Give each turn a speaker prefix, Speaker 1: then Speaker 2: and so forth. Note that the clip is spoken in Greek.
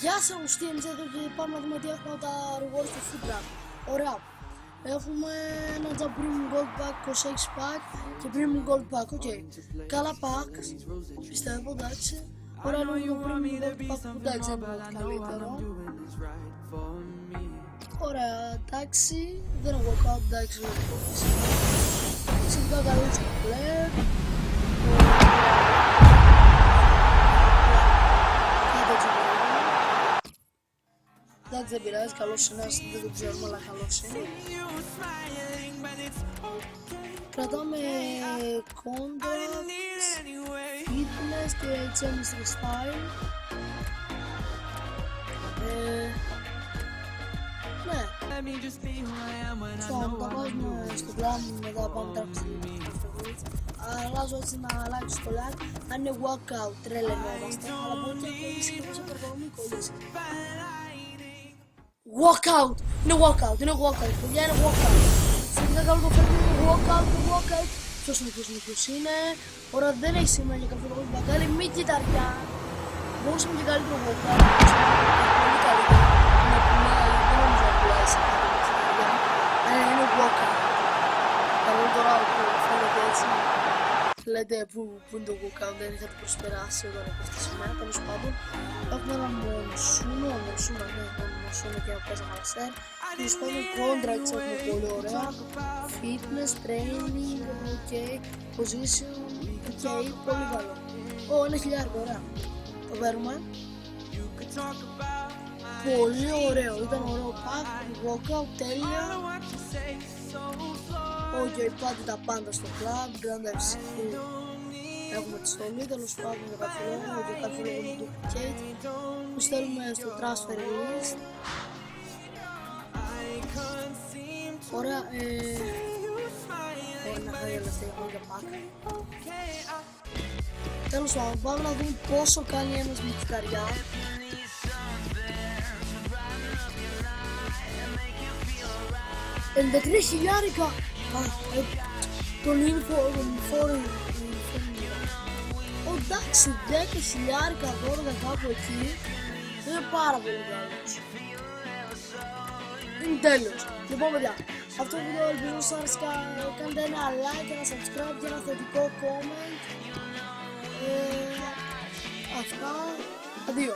Speaker 1: Γεια σας Αγουστίνης, εδώ και πάμε να δούμε τι έχουμε τα rewards του Foodrun. Ωραία. Έχουμε ένα Jump Premium Gold Pack, 26 pack και Premium Gold Pack, οκ. Καλά packs, πιστεύω, εντάξει. Ωραία, λόγω το Premium Gold Pack που εντάξει δεν είναι καλύτερο. Ωραία, εντάξει, δεν είναι workout, εντάξει, σχετικά καλό στο πλέον. Εντάξει, δεν πειράζει, καλός είναι, δεν το ξέρουμε, αλλά καλός είναι. Κρατάμε contracts, fitness και chemistry style. Ναι, θα τα βάζουμε στο πλάνο, μετά πάμε τράξουμε. Αλλάζω έτσι να αλλάξει το lag. Αν είναι walkout, τρελαινόμαστε, αλλά μπορεί και να κολλήσει και να περπαγωμή κολλήσει. Walkout! Είναι walkout, παιδιά, είναι walkout. Συνήθως καλό το φέρνει είναι walkout. Ποιος είναι. Ωραία, δεν έχει σήμερα για κάποιο λόγο την μπαγκάλη, μη κυταριά. Μπορούσε να είναι και καλύτερο walkout. Πολύ καλύτερο. Δεν νομίζω να πουλάει σε κάτι με κυταριά. Αλλά είναι walkout. Καλό τώρα που φαίνεται έτσι. Λέτε που είναι το walkout, δεν είχατε προσπεράσει όταν έπεφτε σήμερα, τέλος πάντων. Έχουμε ένα μονσούνο και ένα παίζα μαλασέρ. Τέλος πάντων, contracts έχουμε πολύ ωραία. Fitness, training, ok, position, ok, πολύ καλό. Ένα χιλιάρικο, ωραία. Το παίρνουμε. Πολύ ωραίο, ήταν ωραίο pack, walkout, τέλεια. Ok, πάτε τα πάντα στο club, Grand FC. Έχουμε τη στολή, τέλος πάντων για κάποιο λόγο, για κάποιο λόγο με duplicate. Που στέλνουμε στο transfer list. Ωραία, να χάρη ελευθερία για pack. Τέλος πάντων, πάμε να δούμε πόσο κάνει ένας με κυταριά. 93 χιλιάρικα! Τον info. Εντάξει, 10 χιλιάρικα δώροκα κάπου εκεί είναι πάρα πολύ καλός. Είναι τέλειος. Λοιπόν παιδιά, αυτό το βίντεο ελπίζω σας άρεσε, κάντε ένα like, ένα subscribe και ένα θετικό comment. Αυτά, αντίο.